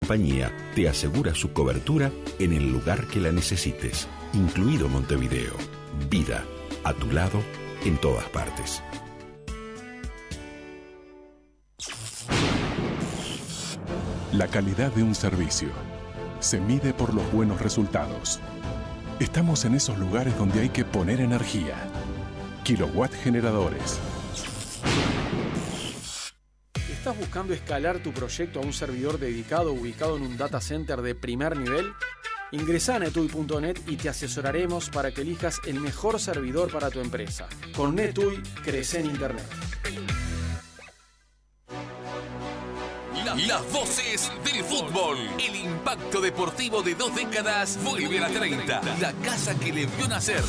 compañía te asegura su cobertura en el lugar que la necesites, incluido Montevideo. Vida, a tu lado, en todas partes. La calidad de un servicio se mide por los buenos resultados. Estamos en esos lugares donde hay que poner energía. Kilowatt Generadores. ¿Estás buscando escalar tu proyecto a un servidor dedicado ubicado en un data center de primer nivel? Ingresá a netui.net y te asesoraremos para que elijas el mejor servidor para tu empresa. Con Netui, crece en Internet. Las voces del fútbol. El impacto deportivo de 2 décadas vuelve a la 30. La casa que le vio nacer.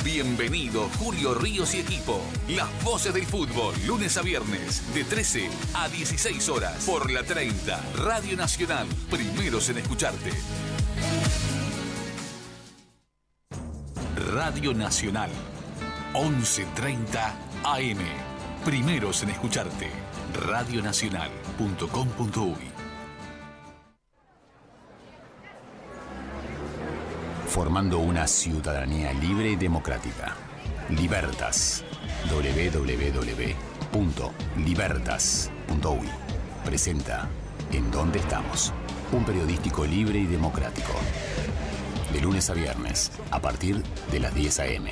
Bienvenido Julio Ríos y equipo. Las voces del fútbol, lunes a viernes, de 13 a 16 horas, por la 30. Radio Nacional, primeros en escucharte. Radio Nacional, 11:30 AM. Primeros en escucharte. Radionacional.com.uy. Formando una ciudadanía libre y democrática. Libertas. www.libertas.uy. Presenta En Dónde Estamos. Un periodístico libre y democrático. De lunes a viernes, a partir de las 10 a.m.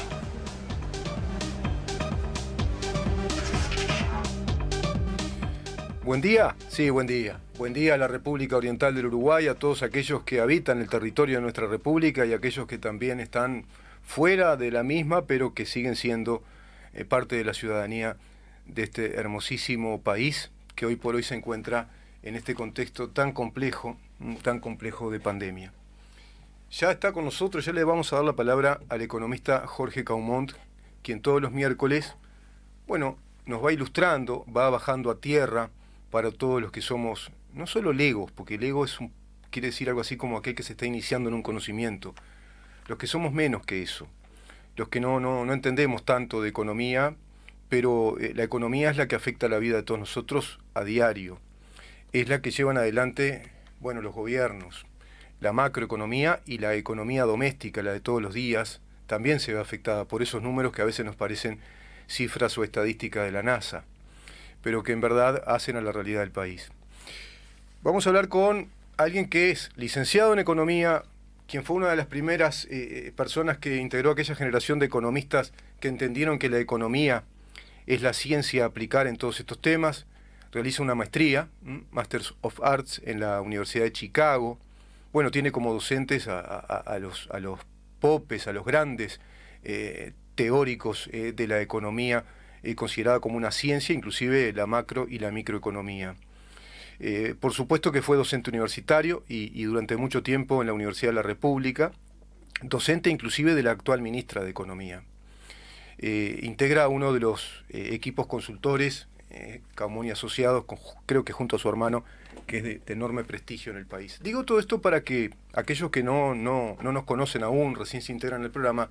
Buen día, sí, buen día. Buen día a la República Oriental del Uruguay, a todos aquellos que habitan el territorio de nuestra república y a aquellos que también están fuera de la misma, pero que siguen siendo parte de la ciudadanía de este hermosísimo país que hoy por hoy se encuentra en este contexto tan complejo de pandemia. Ya está con nosotros, ya le vamos a dar la palabra al economista Jorge Caumont, quien todos los miércoles, nos va ilustrando, va bajando a tierra para todos los que somos, no solo legos, porque el ego quiere decir algo así como aquel que se está iniciando en un conocimiento, los que somos menos que eso, los que no entendemos tanto de economía, pero la economía es la que afecta la vida de todos nosotros a diario, es la que llevan adelante, los gobiernos, la macroeconomía y la economía doméstica, la de todos los días, también se ve afectada por esos números que a veces nos parecen cifras o estadísticas de la NASA, pero que en verdad hacen a la realidad del país. Vamos a hablar con alguien que es licenciado en economía, quien fue una de las primeras personas que integró aquella generación de economistas que entendieron que la economía es la ciencia a aplicar en todos estos temas. Realiza una maestría, Masters of Arts, en la Universidad de Chicago. Tiene como docentes a los popes, a los grandes teóricos de la economía, considerada como una ciencia, inclusive la macro y la microeconomía. Por supuesto que fue docente universitario y durante mucho tiempo en la Universidad de la República, docente inclusive de la actual ministra de Economía. Integra uno de los equipos consultores, Caumont y Asociados, creo que junto a su hermano, que es de enorme prestigio en el país. Digo todo esto para que aquellos que no nos conocen aún, recién se integran al programa,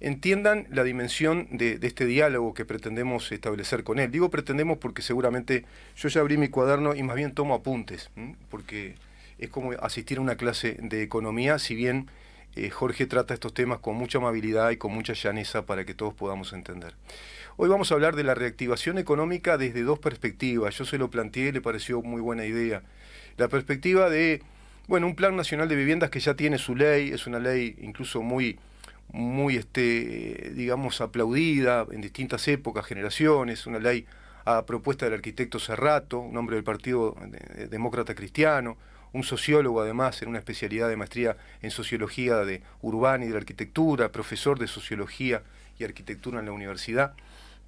entiendan la dimensión de este diálogo que pretendemos establecer con él. Digo pretendemos porque seguramente yo ya abrí mi cuaderno y más bien tomo apuntes, porque es como asistir a una clase de economía, si bien Jorge trata estos temas con mucha amabilidad y con mucha llaneza para que todos podamos entender. Hoy vamos a hablar de la reactivación económica desde dos perspectivas. Yo se lo planteé, le pareció muy buena idea. La perspectiva de, un plan nacional de viviendas que ya tiene su ley, es una ley incluso muy aplaudida en distintas épocas, generaciones, una ley a propuesta del arquitecto Serrato, un hombre del Partido Demócrata Cristiano, un sociólogo además en una especialidad de maestría en sociología urbana y de la arquitectura, profesor de sociología y arquitectura en la universidad,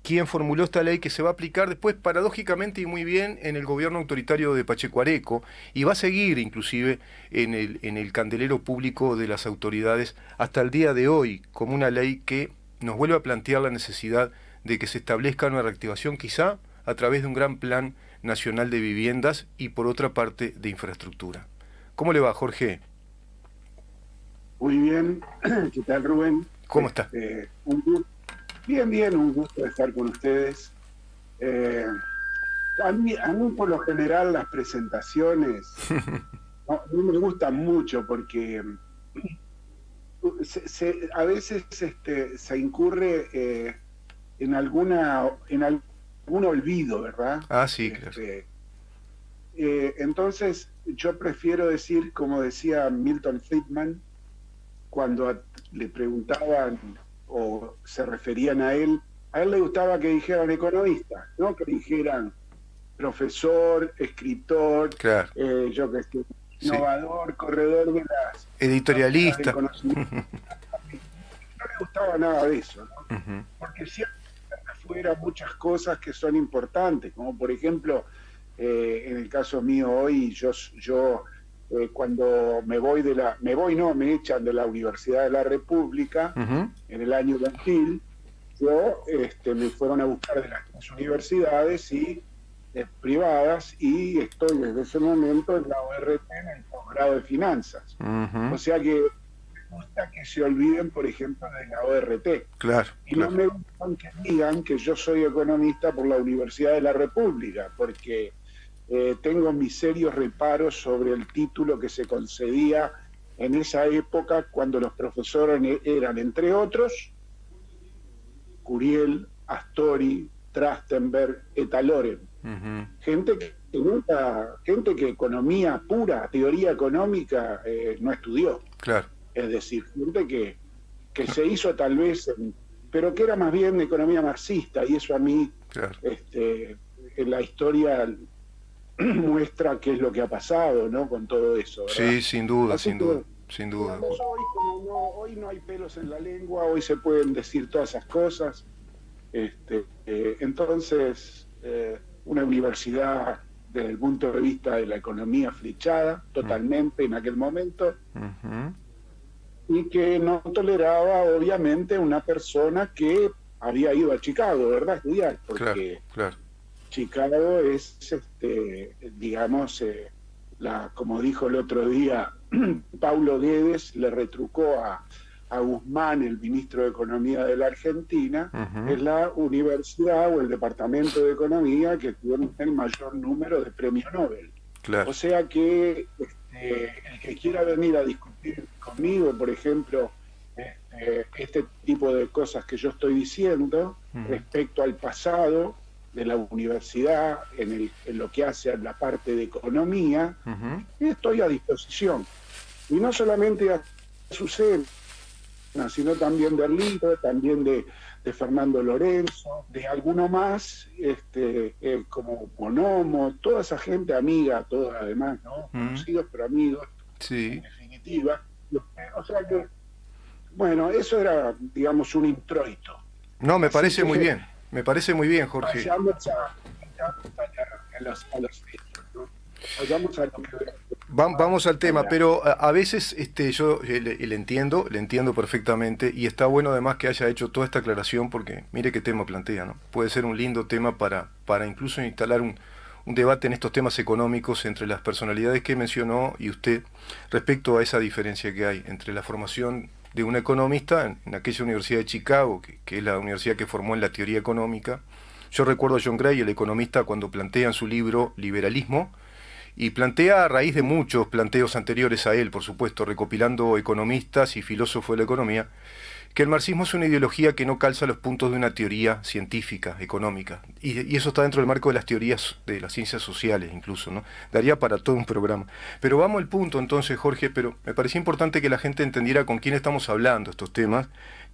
quien formuló esta ley que se va a aplicar después paradójicamente y muy bien en el gobierno autoritario de Pacheco Areco y va a seguir inclusive en el candelero público de las autoridades hasta el día de hoy como una ley que nos vuelve a plantear la necesidad de que se establezca una reactivación quizá a través de un gran plan nacional de viviendas y por otra parte de infraestructura. ¿Cómo le va, Jorge? Muy bien, ¿qué tal, Rubén? ¿Cómo está? Un gusto. Bien, un gusto estar con ustedes. A mí por lo general las presentaciones no me gustan mucho porque a veces se incurre en algún olvido, ¿verdad? Ah, sí, claro. Entonces yo prefiero decir, como decía Milton Friedman, cuando le preguntaban o se referían a él le gustaba que dijeran economista, no que dijeran profesor, escritor, claro. Yo que sé, innovador, sí, corredor de las editorialista. No le gustaba nada de eso, ¿no? Uh-huh. Porque siempre afuera muchas cosas que son importantes, como por ejemplo, en el caso mío hoy, yo cuando me echan de la Universidad de la República, uh-huh, en el año 2000, me fueron a buscar de las universidades privadas y estoy desde ese momento en la ORT en el posgrado de finanzas. Uh-huh. O sea que me gusta que se olviden, por ejemplo, de la ORT. Claro. Y no me gusta que digan que yo soy economista por la Universidad de la República, porque tengo mis serios reparos sobre el título que se concedía en esa época cuando los profesores eran, entre otros, Curiel, Astori, Trachtenberg, Etaloren. Uh-huh. Gente que economía pura, teoría económica, no estudió. Claro. Es decir, gente que se hizo tal vez, pero que era más bien de economía marxista, y eso a mí, claro, en la historia muestra qué es lo que ha pasado, ¿no? Con todo eso, ¿verdad? Sí, sin duda, así sin duda. Sin duda. Hoy no hay pelos en la lengua, hoy se pueden decir todas esas cosas. Entonces, una universidad desde el punto de vista de la economía flechada totalmente en aquel momento, uh-huh, y que no toleraba obviamente una persona que había ido a Chicago, ¿verdad? A estudiar, porque claro. Chicago es, digamos, como dijo el otro día Paulo Guedes, le retrucó a Guzmán, el ministro de Economía de la Argentina, uh-huh, es la universidad o el departamento de Economía que tiene el mayor número de premios Nobel. Claro. O sea que el que quiera venir a discutir conmigo, por ejemplo, este tipo de cosas que yo estoy diciendo, uh-huh, respecto al pasado de la universidad, en lo que hace a la parte de economía, uh-huh, estoy a disposición. Y no solamente a Azucena, sino también de Erlito, también de Fernando Lorenzo, de alguno más, como Bonomo, toda esa gente amiga, toda además, ¿no? Conocidos pero amigos, sí, en definitiva. O sea que, bueno, eso era, digamos, un introito. No, me parece muy bien, Jorge. Vayamos a los hechos, ¿no? Vayamos a lo que... Vamos al tema, pero a veces yo le entiendo perfectamente, y está bueno además que haya hecho toda esta aclaración, porque mire qué tema plantea, ¿no? Puede ser un lindo tema para incluso instalar un debate en estos temas económicos entre las personalidades que mencionó y usted respecto a esa diferencia que hay entre la formación de un economista en aquella Universidad de Chicago, que es la universidad que formó en la teoría económica. Yo recuerdo a John Gray, el economista, cuando plantea en su libro Liberalismo, y plantea a raíz de muchos planteos anteriores a él, por supuesto, recopilando economistas y filósofos de la economía, que el marxismo es una ideología que no calza los puntos de una teoría científica, económica, y eso está dentro del marco de las teorías de las ciencias sociales incluso, ¿no? Daría para todo un programa. Pero vamos al punto entonces, Jorge, pero me parecía importante que la gente entendiera con quién estamos hablando estos temas,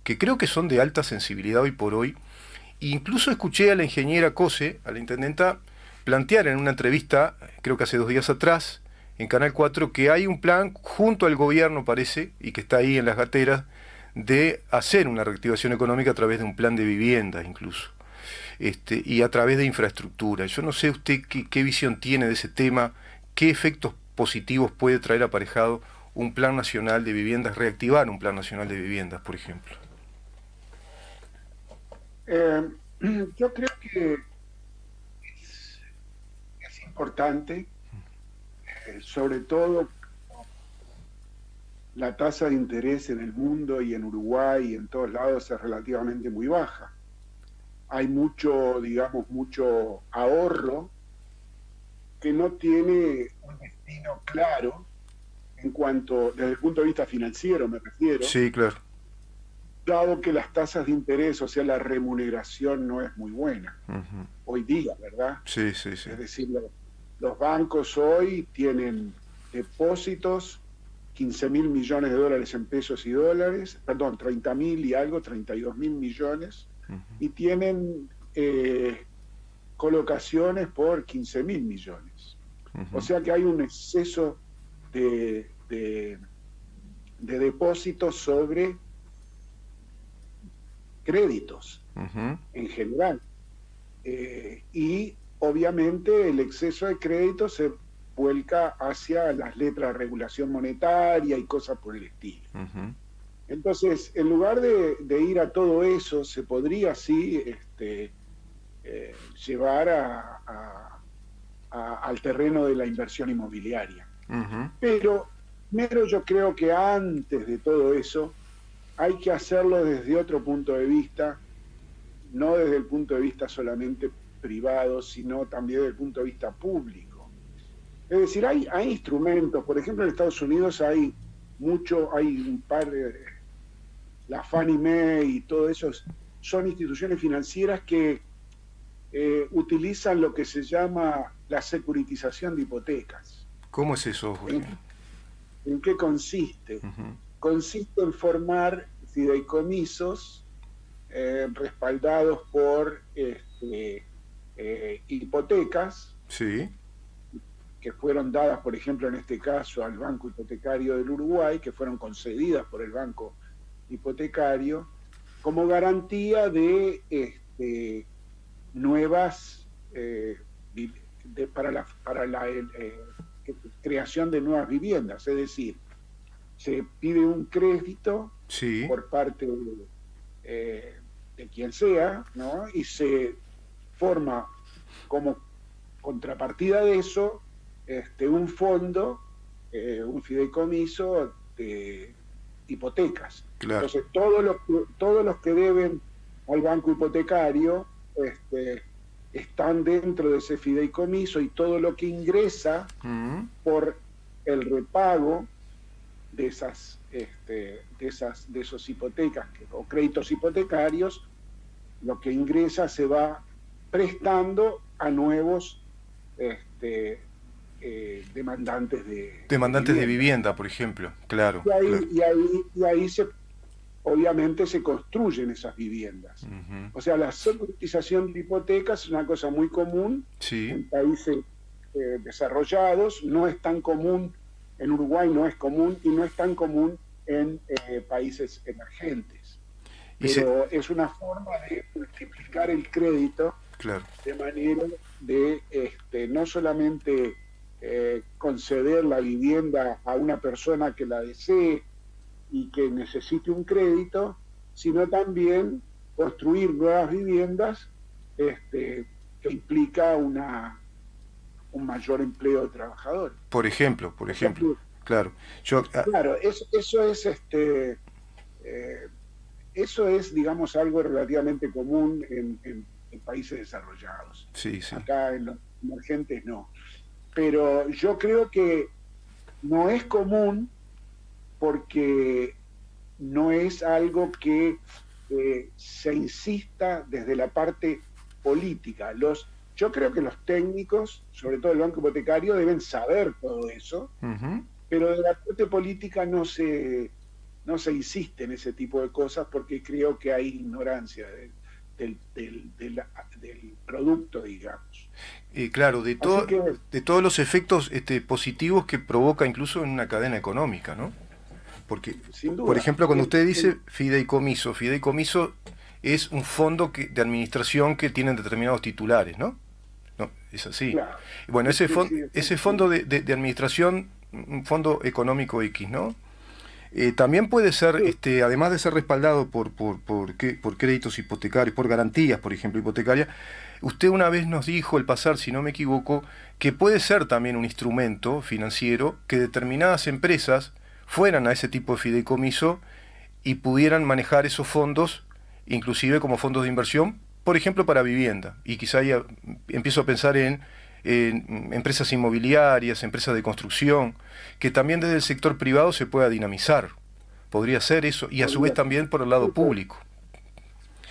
que creo que son de alta sensibilidad hoy por hoy. E incluso escuché a la ingeniera Cose, a la intendenta, plantear en una entrevista, creo que hace 2 días atrás, en Canal 4, que hay un plan junto al gobierno, parece, y que está ahí en las gateras, de hacer una reactivación económica a través de un plan de vivienda incluso, y a través de infraestructura. Yo no sé usted qué visión tiene de ese tema, qué efectos positivos puede traer aparejado un plan nacional de viviendas, reactivar un plan nacional de viviendas, por ejemplo. Yo creo que es importante, sobre todo la tasa de interés en el mundo y en Uruguay y en todos lados es relativamente muy baja. Hay mucho ahorro que no tiene un destino claro en cuanto, desde el punto de vista financiero me refiero, Sí, claro. dado que las tasas de interés, o sea, la remuneración no es muy buena Ujú. hoy día, ¿verdad? Sí, sí, sí. Es decir, los bancos hoy tienen depósitos, 15.000 millones de dólares en pesos y dólares, perdón, 30.000 y algo, 32.000 millones, y tienen colocaciones por 15.000 millones. Ujú. O sea que hay un exceso de depósitos sobre créditos Ujú. en general. Y obviamente el exceso de crédito se vuelca hacia las letras de regulación monetaria y cosas por el estilo. Ujú. Entonces, en lugar de ir a todo eso, se podría sí llevar al terreno de la inversión inmobiliaria. Ujú. Pero primero yo creo que antes de todo eso hay que hacerlo desde otro punto de vista, no desde el punto de vista solamente privado, sino también desde el punto de vista público. Es decir, hay instrumentos, por ejemplo en Estados Unidos hay un par de, la Fannie Mae y todo eso, son instituciones financieras que utilizan lo que se llama la securitización de hipotecas. ¿Cómo es eso, Jorge? ¿En qué consiste? Ujú. Consiste en formar fideicomisos respaldados por hipotecas Sí. que fueron dadas, por ejemplo, en este caso al Banco Hipotecario del Uruguay, que fueron concedidas por el Banco Hipotecario, como garantía de nuevas, para la creación de nuevas viviendas. Es decir, se pide un crédito Sí. por parte de quien sea, ¿no? Y se forma como contrapartida de eso un fondo, un fideicomiso de hipotecas. Claro. Entonces, todos los que deben al banco hipotecario están dentro de ese fideicomiso, y todo lo que ingresa Ujú. por el repago de esos hipotecas o créditos hipotecarios, lo que ingresa se va prestando a nuevos demandantes de vivienda, por ejemplo. Claro. Y ahí, Claro. y ahí obviamente se construyen esas viviendas. Ujú. O sea, la securitización de hipotecas es una cosa muy común Sí. en países desarrollados, no es tan común en Uruguay, no es común, y no es tan común en países emergentes. Pero es una forma de multiplicar el crédito, Claro. de manera de no solamente conceder la vivienda a una persona que la desee y que necesite un crédito, sino también construir nuevas viviendas que implica un mayor empleo de trabajadores. Por ejemplo. Claro. Claro, eso es, digamos, algo relativamente común en países desarrollados. Sí, sí. Acá en los emergentes no. Pero yo creo que no es común porque no es algo que se insista desde la parte política. Yo creo que los técnicos, sobre todo el Banco Hipotecario, deben saber todo eso, Ujú. pero de la parte política no se insiste en ese tipo de cosas, porque creo que hay ignorancia del producto, digamos. Claro, Así que, de todos los efectos positivos que provoca incluso en una cadena económica, ¿no? Porque, sin duda, por ejemplo, cuando usted dice fideicomiso es un fondo de administración que tienen determinados titulares, ¿no? No, es así. claro. Bueno, Sí, ese fondo de administración, un fondo económico X, ¿no? También puede ser, Sí. además de ser respaldado por créditos hipotecarios, por garantías, por ejemplo, hipotecarias. Usted una vez nos dijo, al pasar, si no me equivoco, que puede ser también un instrumento financiero que determinadas empresas fueran a ese tipo de fideicomiso y pudieran manejar esos fondos, inclusive como fondos de inversión, por ejemplo, para vivienda. Y quizá ya empiezo a pensar en empresas inmobiliarias, empresas de construcción, que también desde el sector privado se pueda dinamizar. Podría ser eso, y a su vez también por el lado público.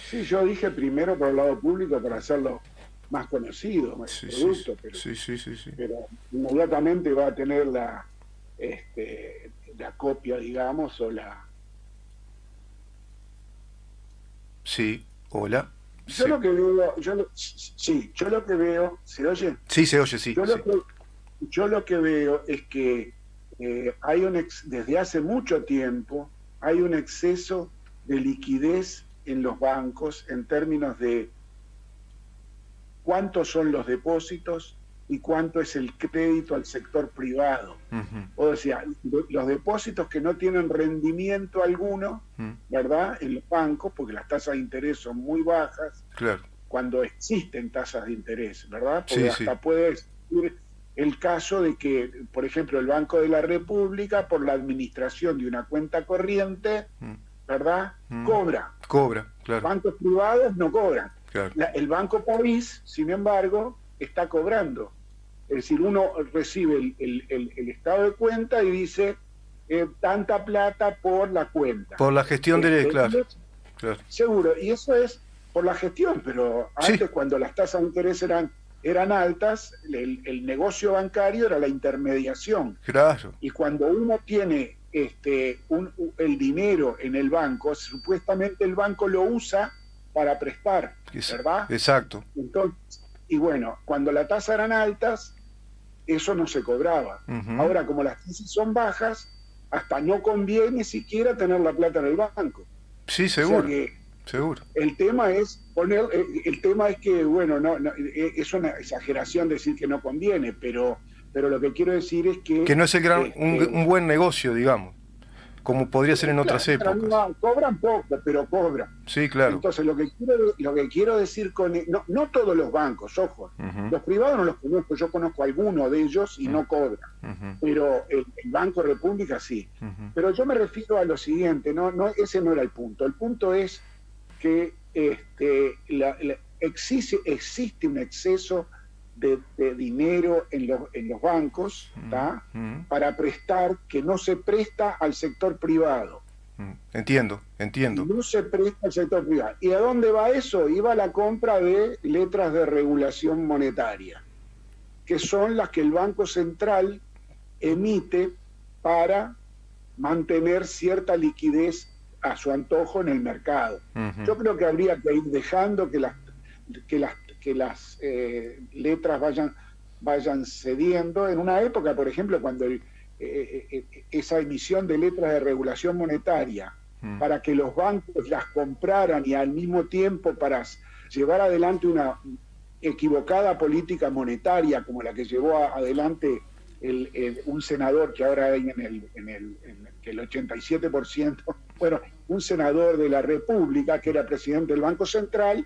Sí, yo dije primero por el lado público para hacerlo más conocido, más producto, pero inmediatamente va a tener la copia, digamos, o la... Sí, hola. Yo lo que veo, yo lo que veo, ¿se oye? Sí, se oye, sí. Yo lo que veo es que hay desde hace mucho tiempo hay un exceso de liquidez en los bancos en términos de cuántos son los depósitos y cuánto es el crédito al sector privado. O sea, los depósitos que no tienen rendimiento alguno, ¿verdad?, en los bancos, porque las tasas de interés son muy bajas, claro, cuando existen tasas de interés, ¿verdad? Porque hasta puede existir el caso de que, por ejemplo, el Banco de la República, por la administración de una cuenta corriente, ¿verdad?, cobra, claro. Bancos privados no cobran. Claro. El Banco País, sin embargo, está cobrando. Es decir, uno recibe el estado de cuenta y dice tanta plata por la cuenta. Por la gestión claro. Seguro, y eso es por la gestión, pero antes cuando las tasas de interés eran altas, el negocio bancario era la intermediación. Claro. Y cuando uno tiene el dinero en el banco, supuestamente el banco lo usa para prestar, ¿verdad? Exacto. Entonces, y bueno, cuando las tasas eran altas, eso no se cobraba. Ahora, como las tasas son bajas, hasta no conviene siquiera tener la plata en el banco. Sí, seguro. O sea que seguro. El tema es que, bueno, no, es una exageración decir que no conviene, pero lo que quiero decir es que no es un buen negocio, digamos, como podría ser en otras épocas. Cobran poco, pero cobran. Sí, claro. Entonces, lo que quiero decir con... No todos los bancos, ojo. Los privados no los conozco, yo conozco algunos de ellos y no cobran. Pero el Banco República sí. Pero yo me refiero a lo siguiente, ese no era el punto. El punto es que existe un exceso de dinero en los bancos, para prestar, que no se presta al sector privado. Entiendo. No se presta al sector privado. ¿Y a dónde va eso? Iba a la compra de letras de regulación monetaria, que son las que el Banco Central emite para mantener cierta liquidez a su antojo en el mercado. Yo creo que habría que ir dejando que las letras vayan cediendo en una época, por ejemplo, cuando esa emisión de letras de regulación monetaria, para que los bancos las compraran y al mismo tiempo para llevar adelante una equivocada política monetaria como la que llevó adelante un senador que ahora hay en el 87%, bueno, un senador de la República que era presidente del Banco Central,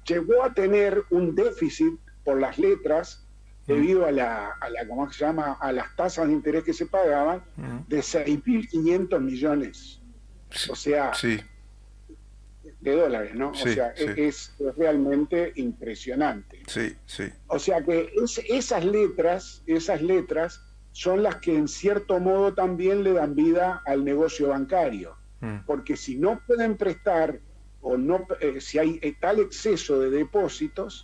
llegó a tener un déficit por las letras debido a ¿cómo se llama?, a las tasas de interés que se pagaban, de 6.500 millones, o sea, de dólares, ¿no? O sea, es realmente impresionante. O sea que esas letras son las que en cierto modo también le dan vida al negocio bancario, porque si no pueden prestar o no, si hay tal exceso de depósitos,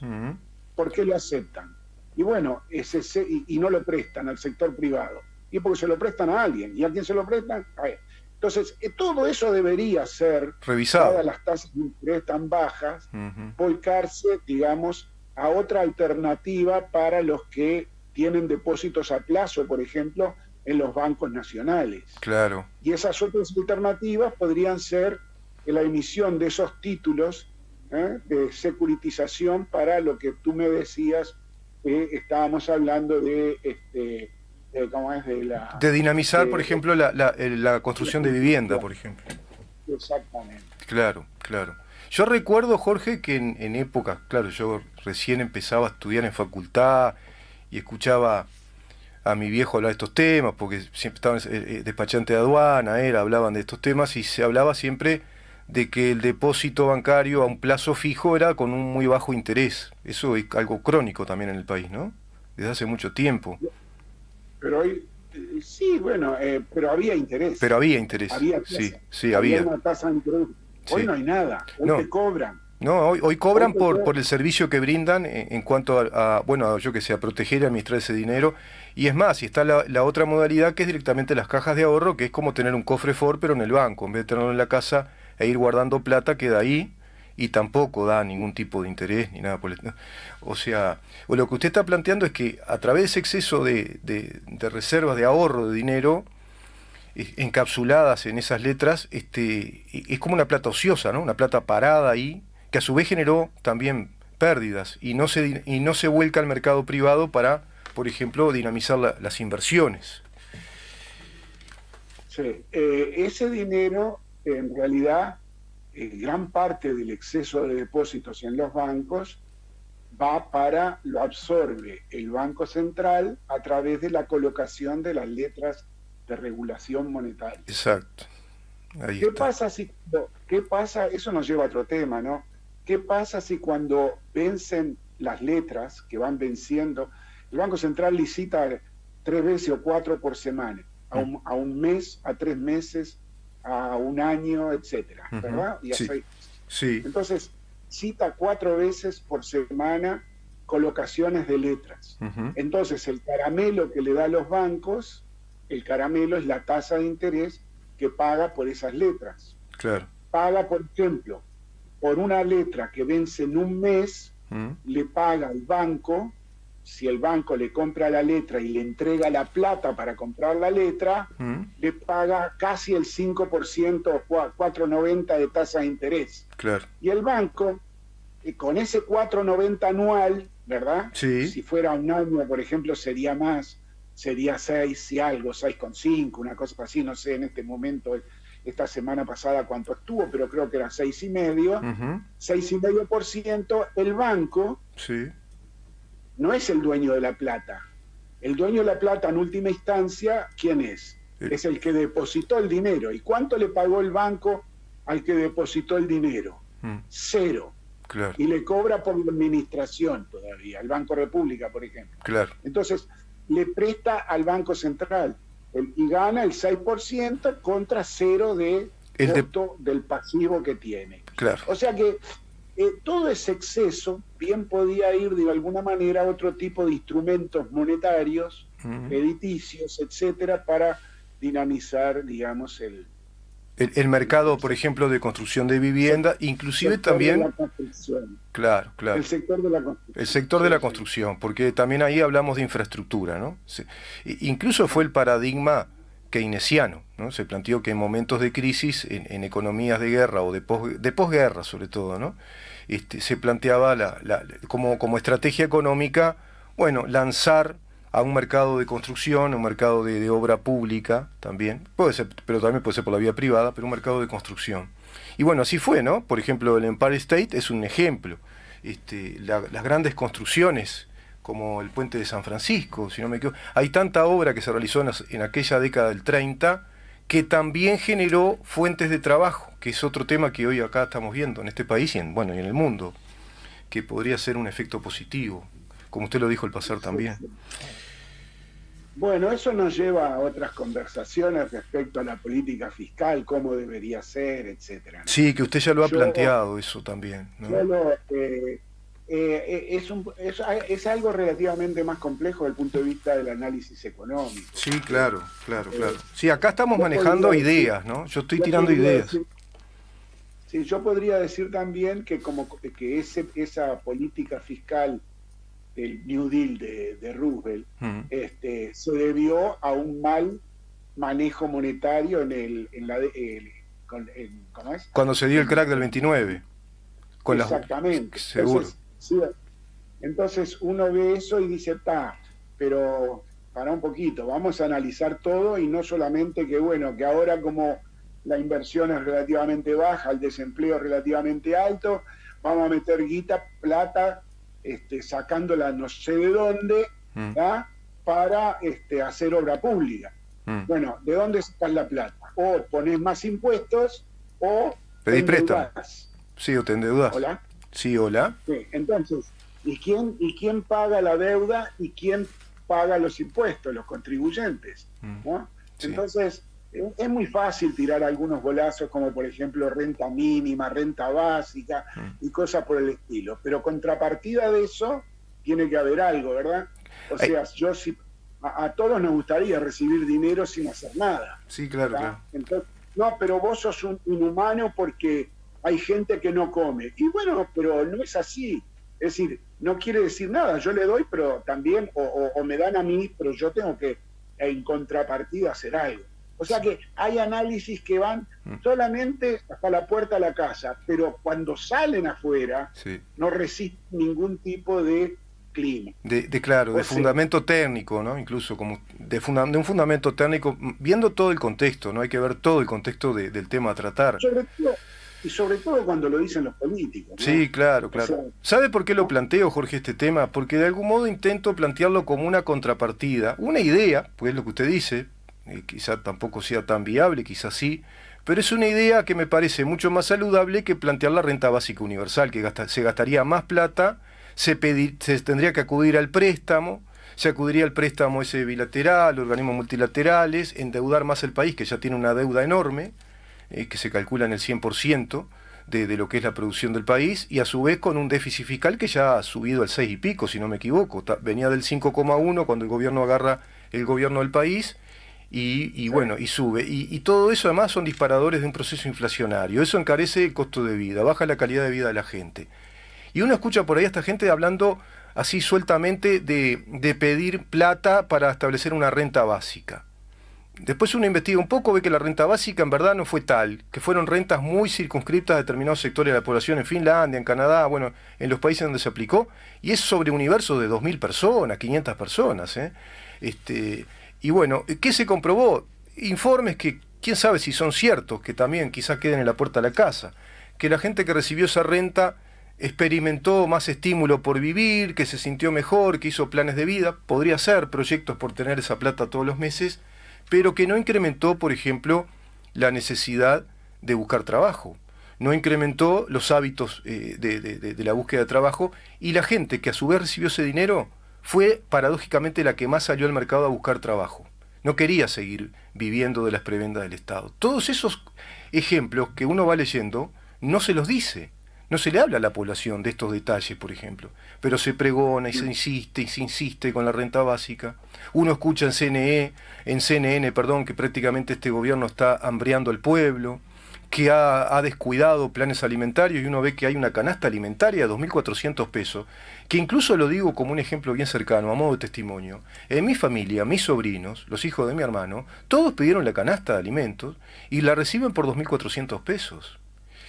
¿por qué lo aceptan? Y bueno, y no lo prestan al sector privado, y porque se lo prestan a alguien, ¿y a quién se lo prestan? A él. Entonces, todo eso debería ser revisado. Dadas las tasas de interés tan bajas, volcarse, digamos, a otra alternativa para los que tienen depósitos a plazo, por ejemplo, en los bancos nacionales. Claro. Y esas otras alternativas podrían ser la emisión de esos títulos de securitización para lo que tú me decías, estábamos hablando de ¿cómo es? De dinamizar, por ejemplo, la construcción de vivienda, por ejemplo. Exactamente. Claro. Yo recuerdo, Jorge, que en épocas, claro, yo recién empezaba a estudiar en facultad y escuchaba a mi viejo hablar de estos temas, porque siempre estaba despachante de aduana, hablaban de estos temas y se hablaba siempre de que el depósito bancario a un plazo fijo era con un muy bajo interés. Eso es algo crónico también en el país, ¿no? desde hace mucho tiempo. Pero hoy, sí, bueno, pero había interés. Pero había interés. Sí, había. Una tasa de interés. Hoy no hay nada, hoy te cobran. No, hoy cobran por el servicio que brindan en cuanto a yo que sé, a proteger y administrar ese dinero. Y es más, y está la otra modalidad que es directamente las cajas de ahorro, que es como tener un cofre Ford pero en el banco. En vez de tenerlo en la casa e ir guardando plata, queda ahí y tampoco da ningún tipo de interés ni nada por el... O sea, lo que usted está planteando es que a través de ese exceso de reservas de ahorro de dinero encapsuladas en esas letras, es como una plata ociosa, ¿no? Una plata parada ahí, que a su vez generó también pérdidas y no se vuelca al mercado privado para, por ejemplo, dinamizar las inversiones. Sí, ese dinero en realidad gran parte del exceso de depósitos en los bancos lo absorbe el Banco Central a través de la colocación de las letras de regulación monetaria. Exacto. ¿Qué pasa? Eso nos lleva a otro tema, ¿no? ¿Qué pasa si cuando vencen las letras que van venciendo, el Banco Central licita 3 veces o 4 por semana, a un mes, a 3 meses, a un año, etcétera, ¿verdad? Y así. Sí. Entonces, cita 4 veces por semana colocaciones de letras. Entonces, el caramelo que le da a los bancos, el caramelo es la tasa de interés que paga por esas letras. Claro. Paga, por ejemplo, por una letra que vence en un mes, le paga al banco, si el banco le compra la letra y le entrega la plata para comprar la letra, le paga casi el 5% o 4,90 de tasa de interés. Claro. Y el banco, con ese 4,90 anual, ¿verdad? Sí. Si fuera un año, por ejemplo, sería más, sería 6 y algo, 6,5, una cosa así, no sé en este momento, esta semana pasada cuánto estuvo, pero creo que era 6,5%, 6,5%, el banco no es el dueño de la plata. El dueño de la plata en última instancia, ¿quién es? Es el que depositó el dinero. ¿Y cuánto le pagó el banco al que depositó el dinero? 0. Claro. Y le cobra por la administración todavía, el Banco República, por ejemplo. Claro. Entonces, le presta al Banco Central y gana el 6% contra 0 del pasivo que tiene. Claro. O sea que todo ese exceso bien podía ir de alguna manera a otro tipo de instrumentos monetarios, crediticios, etcétera, para dinamizar, digamos, el mercado, por ejemplo, de construcción de vivienda, inclusive también... De la construcción. Claro. El sector de la construcción. El sector de la construcción, porque también ahí hablamos de infraestructura, ¿no? Incluso fue el paradigma keynesiano, ¿no? Se planteó que en momentos de crisis, en economías de guerra o de posguerra sobre todo, ¿no? Se planteaba como estrategia económica, lanzar a un mercado de construcción, un mercado de obra pública también, puede ser, pero también puede ser por la vía privada, pero un mercado de construcción. Y así fue, ¿no? Por ejemplo, el Empire State es un ejemplo. Las grandes construcciones, como el puente de San Francisco, si no me equivoco, hay tanta obra que se realizó en aquella década del 30 que también generó fuentes de trabajo, que es otro tema que hoy acá estamos viendo en este país y en el mundo, que podría ser un efecto positivo, como usted lo dijo al pasar también. Bueno, eso nos lleva a otras conversaciones respecto a la política fiscal, cómo debería ser, etcétera, ¿no? Sí, que usted ya lo ha planteado eso también, ¿no? Es algo relativamente más complejo desde el punto de vista del análisis económico. Sí, claro. Sí, acá estamos manejando ideas, ¿no? Yo estoy tirando ideas. Sí, yo podría decir también que esa política fiscal del New Deal de Roosevelt se debió a un mal manejo monetario ¿cómo es? Cuando se dio el crack del 29. Exactamente. Seguro. Entonces uno ve eso y dice, pero para un poquito, vamos a analizar todo y no solamente que ahora como la inversión es relativamente baja, el desempleo es relativamente alto, vamos a meter plata, sacándola no sé de dónde, para hacer obra pública. Bueno, ¿de dónde sacas la plata? O ponés más impuestos o pedís préstamo. Sí, o te endeudás. ¿Hola? Sí, hola. Sí, entonces, ¿Y quién paga la deuda y quién paga los impuestos? Los contribuyentes, ¿no? Sí. Entonces, es muy fácil tirar algunos golazos como, por ejemplo, renta mínima, renta básica y cosas por el estilo. Pero contrapartida de eso, tiene que haber algo, ¿verdad? O sea, yo sí, a todos nos gustaría recibir dinero sin hacer nada. Sí, claro, claro. Entonces, no, pero vos sos un inhumano porque hay gente que no come. Y bueno, pero no es así. Es decir, no quiere decir nada. Yo le doy, pero también, o me dan a mí, pero yo tengo que, en contrapartida, hacer algo. O sea que hay análisis que van solamente hasta la puerta de la casa, pero cuando salen afuera, no resisten ningún tipo de clima. Claro, de fundamento técnico, ¿no? Incluso como de un fundamento técnico, viendo todo el contexto, ¿no? Hay que ver todo el contexto del tema a tratar. Sobre todo cuando lo dicen los políticos, ¿no? Sí, claro, claro. O sea, ¿sabe por qué lo planteo, Jorge, este tema? Porque de algún modo intento plantearlo como una contrapartida, una idea, pues es lo que usted dice, quizá tampoco sea tan viable, quizá sí, pero es una idea que me parece mucho más saludable que plantear la renta básica universal, que se gastaría más plata, se tendría que acudir al préstamo, se acudiría al préstamo ese bilateral, organismos multilaterales, endeudar más el país, que ya tiene una deuda enorme, que se calcula en el 100% de lo que es la producción del país, y a su vez con un déficit fiscal que ya ha subido al 6 y pico, si no me equivoco. Venía del 5,1 cuando el gobierno agarra el gobierno del país, y bueno, y sube. Y todo eso además son disparadores de un proceso inflacionario. Eso encarece el costo de vida, baja la calidad de vida de la gente. Y uno escucha por ahí a esta gente hablando así sueltamente de pedir plata para establecer una renta básica. Después uno investiga un poco, ve que la renta básica en verdad no fue tal, que fueron rentas muy circunscriptas a determinados sectores de la población en Finlandia, en Canadá, bueno, en los países donde se aplicó, y es sobre un universo de 2.000 personas, 500 personas. Y bueno, ¿qué se comprobó? Informes que quién sabe si son ciertos, que también quizás queden en la puerta de la casa, que la gente que recibió esa renta experimentó más estímulo por vivir, que se sintió mejor, que hizo planes de vida, podría ser proyectos por tener esa plata todos los meses, pero que no incrementó, por ejemplo, la necesidad de buscar trabajo, no incrementó los hábitos de la búsqueda de trabajo, y la gente que a su vez recibió ese dinero fue paradójicamente la que más salió al mercado a buscar trabajo. No quería seguir viviendo de las prebendas del Estado. Todos esos ejemplos que uno va leyendo no se los dice. No se le habla a la población de estos detalles, por ejemplo, pero se pregona y se insiste con la renta básica. Uno escucha en CNN, que prácticamente este gobierno está hambreando al pueblo, que ha descuidado planes alimentarios, y uno ve que hay una canasta alimentaria de 2.400 pesos, que incluso lo digo como un ejemplo bien cercano, a modo de testimonio. En mi familia, mis sobrinos, los hijos de mi hermano, todos pidieron la canasta de alimentos y la reciben por 2.400 pesos.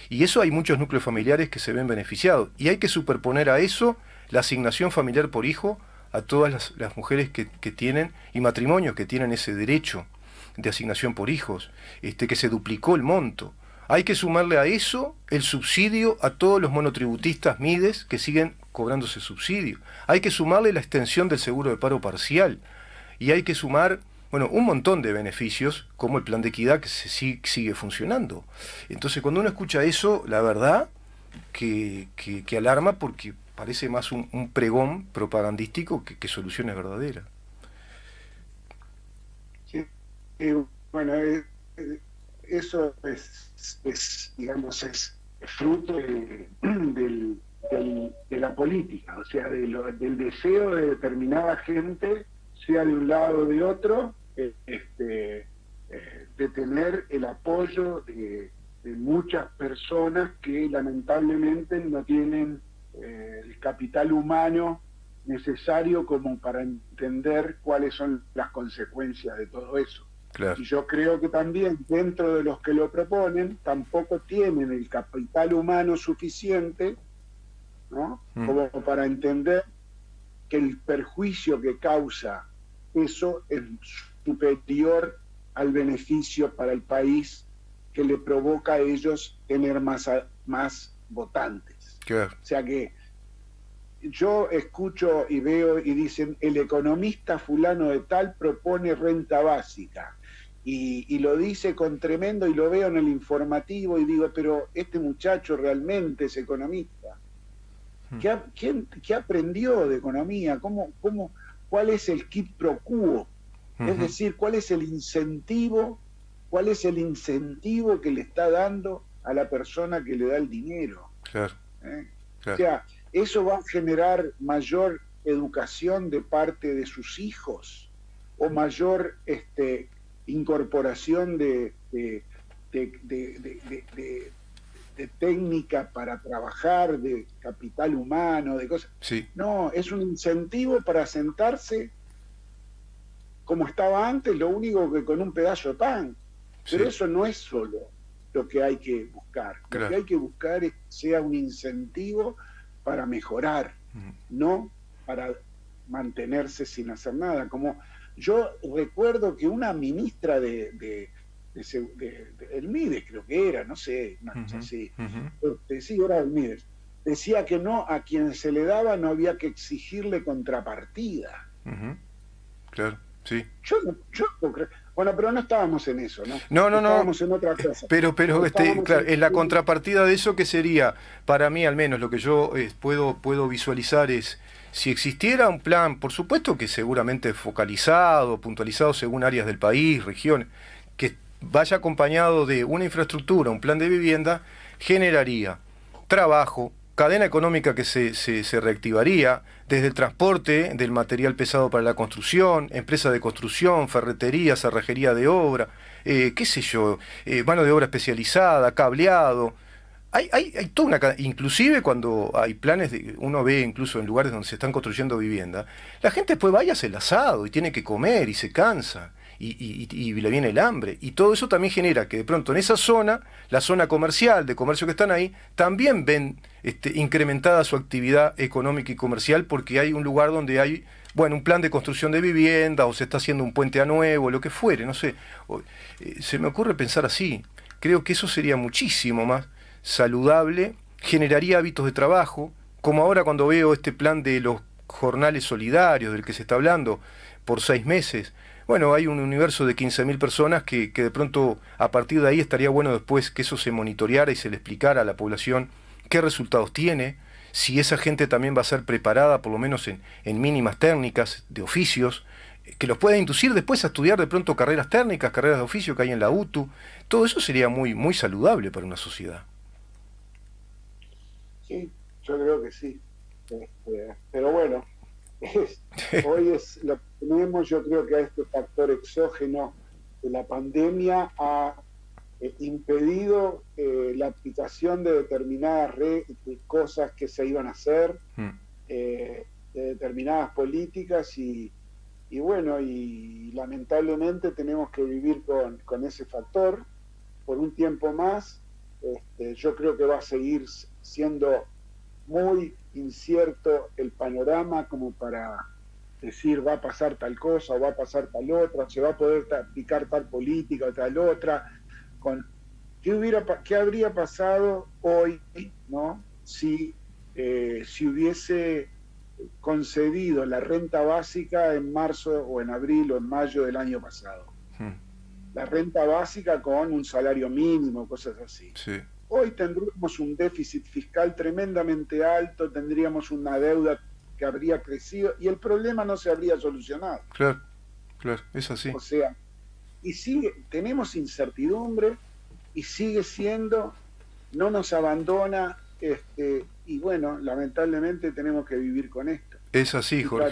Y eso hay muchos núcleos familiares que se ven beneficiados. Y hay que superponer a eso la asignación familiar por hijo a todas las mujeres que tienen, y matrimonios que tienen ese derecho de asignación por hijos, que se duplicó el monto. Hay que sumarle a eso el subsidio a todos los monotributistas MIDES que siguen cobrándose subsidio. Hay que sumarle la extensión del seguro de paro parcial. Y hay que sumar, bueno, un montón de beneficios, como el plan de equidad que sigue funcionando. Entonces, cuando uno escucha eso, la verdad que alarma, porque parece más un pregón propagandístico que soluciones verdaderas. Sí, bueno, eso es fruto de la política, o sea, del deseo de determinada gente, sea de un lado o de otro, de tener el apoyo de muchas personas que lamentablemente no tienen el capital humano necesario como para entender cuáles son las consecuencias de todo eso. Claro. Y yo creo que también dentro de los que lo proponen tampoco tienen el capital humano suficiente, ¿no? Como para entender que el perjuicio que causa eso es superior al beneficio para el país que le provoca a ellos tener más votantes. Claro. O sea que yo escucho y veo y dicen, el economista fulano de tal propone renta básica, y lo dice con tremendo, y lo veo en el informativo y digo, pero este muchacho realmente es economista. ¿Qué aprendió de economía? ¿Cuál es el quid pro quo? Es decir, ¿cuál es el incentivo que le está dando a la persona que le da el dinero? Claro. O sea, eso va a generar mayor educación de parte de sus hijos o mayor incorporación de técnica para trabajar, de capital humano, de cosas. Sí. No, es un incentivo para sentarse como estaba antes, lo único que con un pedazo de pan. Pero eso no es solo lo que hay que buscar. Lo que hay que buscar es que sea un incentivo para mejorar, no para mantenerse sin hacer nada. Como yo recuerdo que una ministra del Mides, creo que era, no sé, una cosa así, sí, era del Mides, decía que no, a quien se le daba no había que exigirle contrapartida. Claro, sí. Yo no creo. Bueno, pero no estábamos en eso, ¿no? No. Estábamos en otra cosa. Pero claro, en la contrapartida de eso, que sería, para mí al menos, lo que yo puedo visualizar es, si existiera un plan, por supuesto que seguramente focalizado, puntualizado según áreas del país, regiones, que vaya acompañado de una infraestructura, un plan de vivienda, generaría trabajo, cadena económica que se reactivaría, desde el transporte del material pesado para la construcción, empresas de construcción, ferretería, cerrajería de obra, qué sé yo, mano de obra especializada, cableado. Hay toda una... Inclusive cuando hay planes, uno ve incluso en lugares donde se están construyendo vivienda, la gente después vaya a hacer el asado y tiene que comer y se cansa. Y le viene el hambre, y todo eso también genera que de pronto en esa zona, la zona comercial, de comercio que están ahí, también ven incrementada su actividad económica y comercial, porque hay un lugar donde hay, bueno, un plan de construcción de vivienda, o se está haciendo un puente a nuevo, lo que fuere, no sé. Se me ocurre pensar así. Creo que eso sería muchísimo más saludable, generaría hábitos de trabajo, como ahora cuando veo este plan de los jornales solidarios del que se está hablando por 6 meses. Bueno, hay un universo de 15.000 personas que de pronto a partir de ahí estaría bueno después que eso se monitoreara y se le explicara a la población qué resultados tiene, si esa gente también va a ser preparada por lo menos en mínimas técnicas de oficios, que los pueda inducir después a estudiar de pronto carreras técnicas, carreras de oficio que hay en la UTU. Todo eso sería muy, muy saludable para una sociedad. Sí, yo creo que sí. Pero bueno, hoy es lo que tenemos. Yo creo que a este factor exógeno de la pandemia ha impedido la aplicación de determinadas cosas que se iban a hacer, de determinadas políticas, y bueno, y lamentablemente tenemos que vivir con ese factor por un tiempo más. Yo creo que va a seguir siendo muy incierto el panorama como para decir va a pasar tal cosa o va a pasar tal otra, se va a poder aplicar tal política o tal otra. ¿Qué habría pasado hoy, ¿no? Si hubiese concedido la renta básica en marzo o en abril o en mayo del año pasado? La renta básica con un salario mínimo, cosas así. Sí. Hoy tendríamos un déficit fiscal tremendamente alto, tendríamos una deuda que habría crecido y el problema no se habría solucionado. Claro, es así. O sea, tenemos incertidumbre y sigue siendo, no nos abandona, y bueno, lamentablemente tenemos que vivir con esto. Es así, Jorge.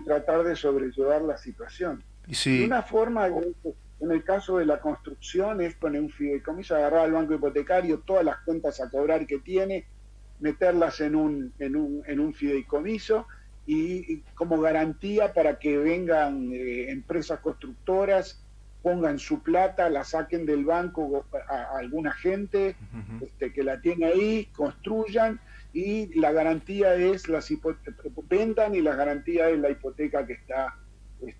Tratar de sobrellevar la situación. Sí. De una forma, en el caso de la construcción, es poner un fideicomiso, agarrar al banco hipotecario todas las cuentas a cobrar que tiene, meterlas en un fideicomiso y como garantía para que vengan empresas constructoras, pongan su plata, la saquen del banco a alguna gente que la tiene ahí, construyan, y la garantía es vendan, y la garantía es la hipoteca que está,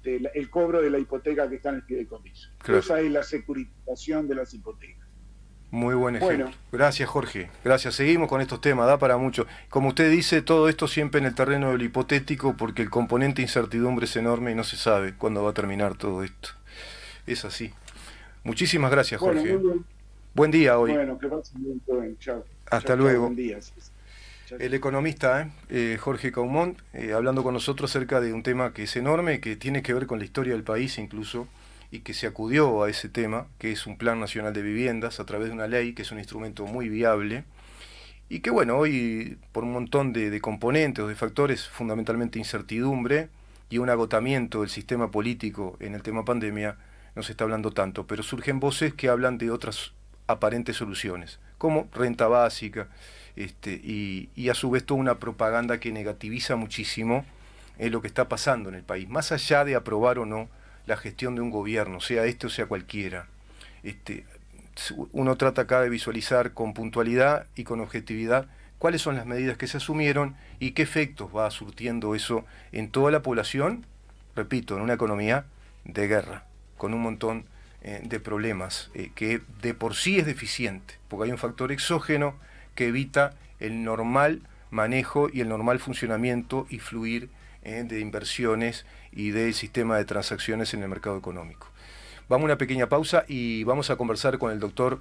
el cobro de la hipoteca que está en el fideicomiso. Claro. Esa es la securitización de las hipotecas. Muy buen ejemplo. Bueno. Gracias, Jorge. Gracias. Seguimos con estos temas, da para mucho. Como usted dice, todo esto siempre en el terreno del hipotético, porque el componente incertidumbre es enorme y no se sabe cuándo va a terminar todo esto. Es así. Muchísimas gracias, Jorge. Bueno, buen día hoy. Bueno, que pasen bien. Chao. Hasta luego. Buen día. El economista Jorge Caumont, hablando con nosotros acerca de un tema que es enorme, que tiene que ver con la historia del país incluso, y que se acudió a ese tema, que es un Plan Nacional de Viviendas a través de una ley, que es un instrumento muy viable, y que bueno, hoy por un montón de componentes o de factores, fundamentalmente incertidumbre y un agotamiento del sistema político en el tema pandemia, no se está hablando tanto, pero surgen voces que hablan de otras aparentes soluciones, como renta básica, y a su vez toda una propaganda que negativiza muchísimo lo que está pasando en el país, más allá de aprobar o no la gestión de un gobierno, sea este o sea cualquiera. Uno trata acá de visualizar con puntualidad y con objetividad cuáles son las medidas que se asumieron y qué efectos va surtiendo eso en toda la población, repito, en una economía de guerra, con un montón de problemas, que de por sí es deficiente, porque hay un factor exógeno que evita el normal manejo y el normal funcionamiento y fluir de inversiones y del sistema de transacciones en el mercado económico. Vamos a una pequeña pausa y vamos a conversar con el doctor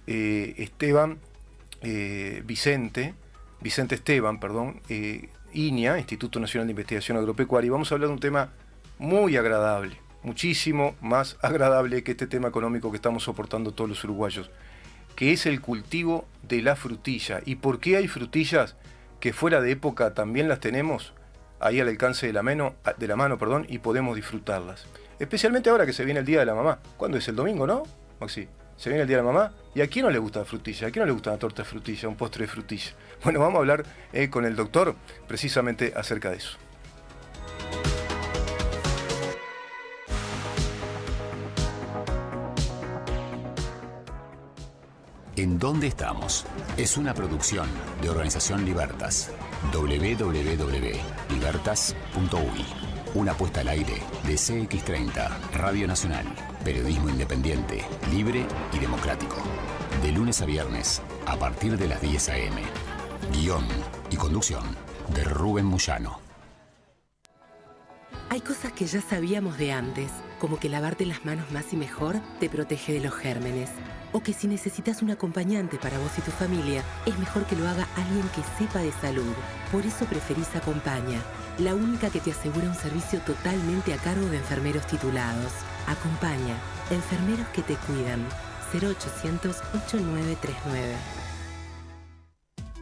Vicente Esteban, INIA, Instituto Nacional de Investigación Agropecuaria, y vamos a hablar de un tema muy agradable, muchísimo más agradable que este tema económico que estamos soportando todos los uruguayos, que es el cultivo de la frutilla. ¿Y por qué hay frutillas que fuera de época también las tenemos ahí al alcance de la mano, y podemos disfrutarlas? Especialmente ahora que se viene el Día de la Mamá. ¿Cuándo es? El domingo, ¿no, Maxi? Se viene el Día de la Mamá. ¿Y a quién no le gusta la frutilla? ¿A quién no le gusta una torta de frutilla, un postre de frutilla? Bueno, vamos a hablar con el doctor precisamente acerca de eso. ¿En dónde estamos? Es una producción de Organización Libertas. www.libertas.uy. Una puesta al aire de CX30, Radio Nacional. Periodismo independiente, libre y democrático. De lunes a viernes, a partir de las 10 a.m. Guión y conducción de Rubén Moyano. Hay cosas que ya sabíamos de antes, como que lavarte las manos más y mejor te protege de los gérmenes. O que si necesitas un acompañante para vos y tu familia, es mejor que lo haga alguien que sepa de salud. Por eso preferís Acompaña, la única que te asegura un servicio totalmente a cargo de enfermeros titulados. Acompaña, enfermeros que te cuidan. 0800-8939.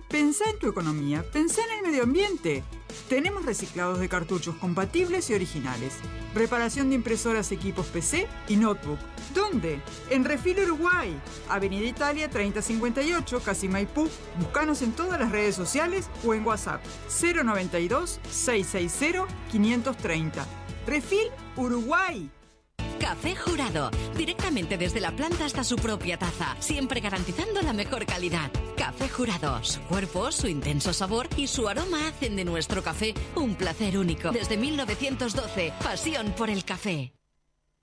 Pensá en tu economía, pensá en el medio ambiente. Tenemos reciclados de cartuchos compatibles y originales. Reparación de impresoras, equipos PC y notebook. ¿Dónde? En Refil Uruguay, Avenida Italia 3058, Casi Maipú. Búscanos en todas las redes sociales o en WhatsApp 092-660-530. Refil Uruguay. Café Jurado, directamente desde la planta hasta su propia taza, siempre garantizando la mejor calidad. Café Jurado, su cuerpo, su intenso sabor y su aroma hacen de nuestro café un placer único. Desde 1912, pasión por el café.